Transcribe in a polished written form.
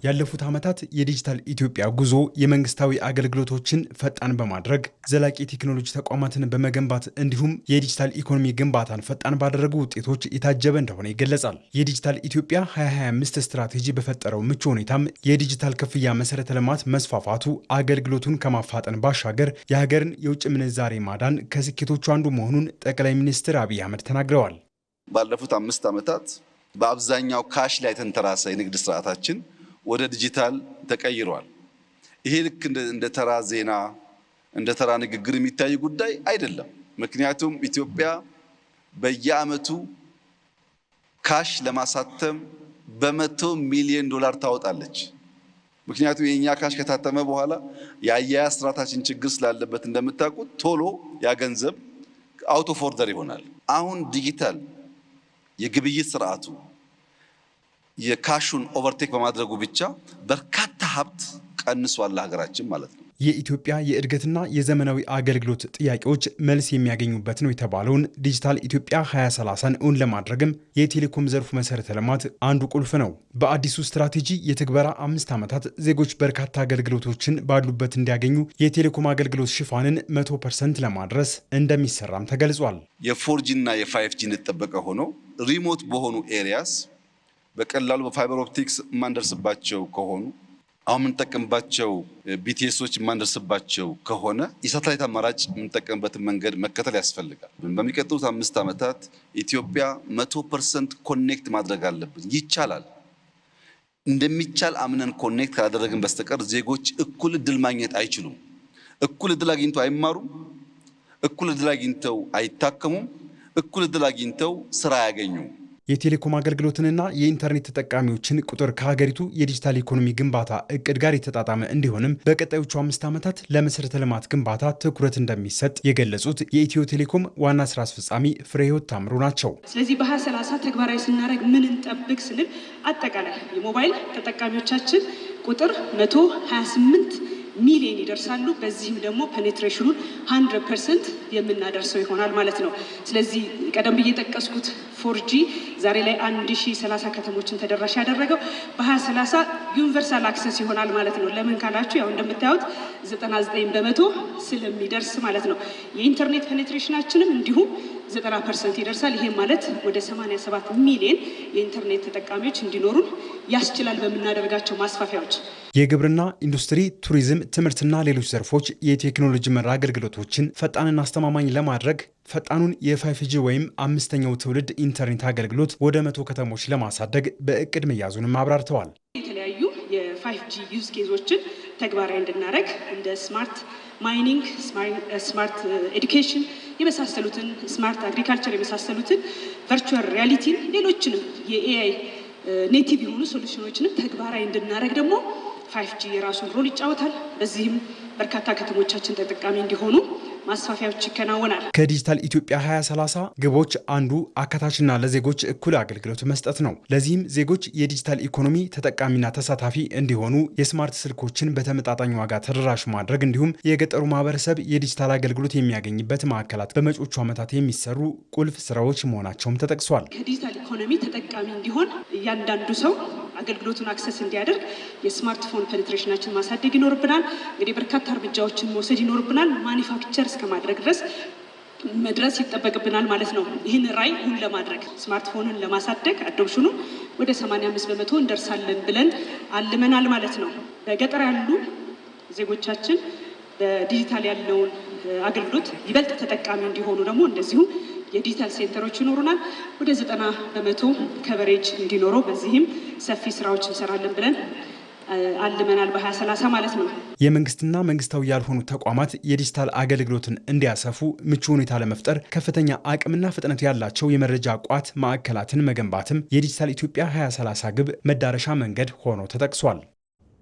ያለፉት ዓመታት የዲጂታል ኢትዮጵያ ጉዞ የመንግስታዊ አገልግሎቶችን ፈጣን በማድረግ ዘላቂ ቴክኖሎጂ ተቋማትን በመገንባት እንዲሁም የዲጂታል ኢኮኖሚ ግንባታን ፈጣን ባደረጉ ውጤቶች የታጀበ እንደሆነ ይገለጻል። የዲጂታል ኢትዮጵያ 2025 ስትራቴጂ በፈጠረው ምቹ ሁኔታም የዲጂታል ክፍያ መሰረተ ልማት መስፋፋቱ አገልግሎቱን ከማፋጠን ባሻገር የሀገርን የውጭ ምንዛሬ ማዳን ከስኬቶቹ አንዱ መሆኑን ጠቅላይ ሚኒስትር አብይ አህመድ ተናግረዋል። ባለፉት 5 ዓመታት በአብዛኛው ካሽ ላይ ተንተራሰ የንግድ ስርዓታችን ወደ ዲጂታል ተቀይሯል። ይሄ ልክ እንደ ተራ ዜና እንደ ተራ ንግግር የሚታይ ጉዳይ አይደለም። ምክንያቱም ኢትዮጵያ በየዓመቱ ካሽ ለማሳተም በ100 ሚሊዮን ዶላር ታወጣለች። ምክንያቱም የኛ ካሽ ከታተመ በኋላ የአያያዝ ስርዓታችን ችግር ስላለበት እንደምታውቁት ቶሎ ያ ገንዘብ አውት ኦፍ ኦርደር ይሆናል። አሁን ዲጂታል የግብይት ስርዓቱ የካሹን ኦቨርቴክ በማድረጉ ብቻ በርካታ ሀብት ቀንሷል ለሀገራችን ማለት ነው። የኢትዮጵያ የእድገትና የዘመናዊ አገልግሎት ጥያቄዎች መልስ የሚያገኙበት ነው የተባለውን ዲጂታል ኢትዮጵያ 2030ን እውን ለማድረግም የቴሌኮም ዘርፉ መሰረተ ልማት አንዱ ቁልፍ ነው። በአዲሱ ስትራቴጂ የትግበራ 5 ዓመታት ዜጎች በርካታ አገልግሎቶችን ባሉበት እንዲያገኙ የቴሌኮም አገልግሎት ሽፋንን 100% ለማድረስ እንደሚሰራም ተገልጿል። የ4G እና የ5G እንደተጠበቀ ሆኖ ሪሞት በሆኑ ኤሪያስ በቀላሉ በፋይበር ኦፕቲክስ የማንደርስባቸው ከሆኑ አሁን የምንጠቀምባቸው ቢቲኤሶች የማንደርስባቸው ከሆነ የሳተላይት አማራጭ የምንጠቀምበትን መንገድ መከተል ያስፈልጋል። በሚቀጥሉት 5 ዓመታት ኢትዮጵያ 100% ኮኔክት ማድረግ አለብን። ይቻላል። እንደሚቻል አምነን ኮኔክት ካላደረግን በስተቀር ዜጎች እኩል እድል ማግኘት አይችሉም። እኩል እድል አግኝተው አይማሩም። እኩል እድል አግኝተው አይታከሙም። እኩል እድል አግኝተው ስራ አያገኙም። የቴሌኮም አገልግሎትንና የኢንተርኔት ተጠቃሚዎችን ቁጥር ከሀገሪቱ የዲጂታል ኢኮኖሚ ግንባታ እቅድ ጋር የተጣጣመ እንዲሆንም በቀጣዮቹ 5 ዓመታት ለመሰረተ ልማት ግንባታ ትኩረት እንደሚሰጥ የገለጹት የኢትዮ ቴሌኮም ዋና ስራ አስፈጻሚ ፍሬህይወት ታምሩ ናቸው። ስለዚህ በ2030 ተግባራዊ ስናደርግ ምን እንጠብቅ ስንል አጠቃላይ የሞባይል ተጠቃሚዎቻችን ቁጥር 128 ሚሊዮን ይደርሳሉ። በዚህም ደግሞ ፔኔትሬሽኑን 100% የምናደርሰው ይሆናል ማለት ነው። ስለዚህ ቀደም ብዬ የጠቀስኩት 4G ዛሬ ላይ 1030 ከተሞችን ተደራሽ ያደረገው በ2030 ዩኒቨርሳል አክሰስ ይሆናል ማለት ነው። ለምን ካላችሁ ያው እንደምታዩት 99% ስለሚደርስ ማለት ነው። የኢንተርኔት ፔኔትሬሽናችንም እንዲሁም 90% ይደርሳል። ይሄ ማለት ወደ 87 ሚሊዮን የኢንተርኔት ተጠቃሚዎች እንዲኖሩን ያስችላል በምናደርጋቸው ማስፋፊያዎች። የግብርና ኢንዱስትሪ፣ ቱሪዝም፣ ትምህርትና ሌሎች ዘርፎች የቴክኖሎጂ መራ አገልግሎቶችን ፈጣንና አስተማማኝ ለማድረግ ፈጣኑን የ5G ወይም 5ኛው ትውልድ ኢንተርኔት አገልግሎት ወደ 100 ከተሞች ለማሳደግ በእቅድ መያዙንም አብራርተዋል። የተለያዩ የ5G ዩዝ ኬዞችን ተግባራዊ እንድናደርግ እንደ ስማርት ማይኒንግ፣ ስማርት ኤዱኬሽን የመሳሰሉትን ስማርት አግሪካልቸር የመሳሰሉትን ቨርቹዋል ሪያሊቲን ሌሎችንም የኤአይ ኔቲቭ የሆኑ ሶሉሽኖችንም ተግባራዊ እንድናደርግ ደግሞ 5G የራሱን ሮል ይጫወታል። በዚህም በርካታ ከተሞቻችን ተጠቃሚ እንዲሆኑ ማስፋፊያዎች ይከናወናል። ከዲጂታል ኢትዮጵያ 2030 ግቦች አንዱ አካታችና ለዜጎች እኩል አገልግሎት መስጠት ነው። ለዚህም ዜጎች የዲጂታል ኢኮኖሚ ተጠቃሚና ተሳታፊ እንዲሆኑ የስማርት ስልኮችን በተመጣጣኝ ዋጋ ተደራሽ ማድረግ እንዲሁም የገጠሩ ማህበረሰብ የዲጂታል አገልግሎት የሚያገኝበት ማዕከላት በመጪዎቹ ዓመታት የሚሰሩ ቁልፍ ስራዎች መሆናቸውም ተጠቅሷል። ከዲጂታል ኢኮኖሚ ተጠቃሚ እንዲሆን እያንዳንዱ ሰው አገልግሎቱን አክሰስ እንዲያደርግ የስማርትፎን ፔኔትሬሽናችን ማሳደግ ይኖርብናል። እንግዲህ በርካታ እርምጃዎችን መውሰድ ይኖርብናል። ማኒፋክቸር እስከማድረግ ድረስ መድረስ ይጠበቅብናል ማለት ነው። ይህን ራዕይ እውን ለማድረግ ስማርትፎንን ለማሳደግ አዶፕሽኑ ወደ 85% እንደርሳለን ብለን አልመናል ማለት ነው። በገጠር ያሉ ዜጎቻችን በዲጂታል ያለውን አገልግሎት ይበልጥ ተጠቃሚ እንዲሆኑ ደግሞ እንደዚሁ የዲጂታል ሴንተሮች ይኖሩናል። ወደ 90% ከቨሬጅ እንዲኖረው በዚህም ሰፊ ስራዎች እንሰራለን ብለን አልመናል በ2030 ማለት ነው። የመንግስትና መንግስታዊ ያልሆኑ ተቋማት የዲጂታል አገልግሎትን እንዲያሰፉ ምቹ ሁኔታ ለመፍጠር ከፍተኛ አቅምና ፍጥነት ያላቸው የመረጃ ቋት ማዕከላትን መገንባትም የዲጂታል ኢትዮጵያ 2030 ግብ መዳረሻ መንገድ ሆኖ ተጠቅሷል።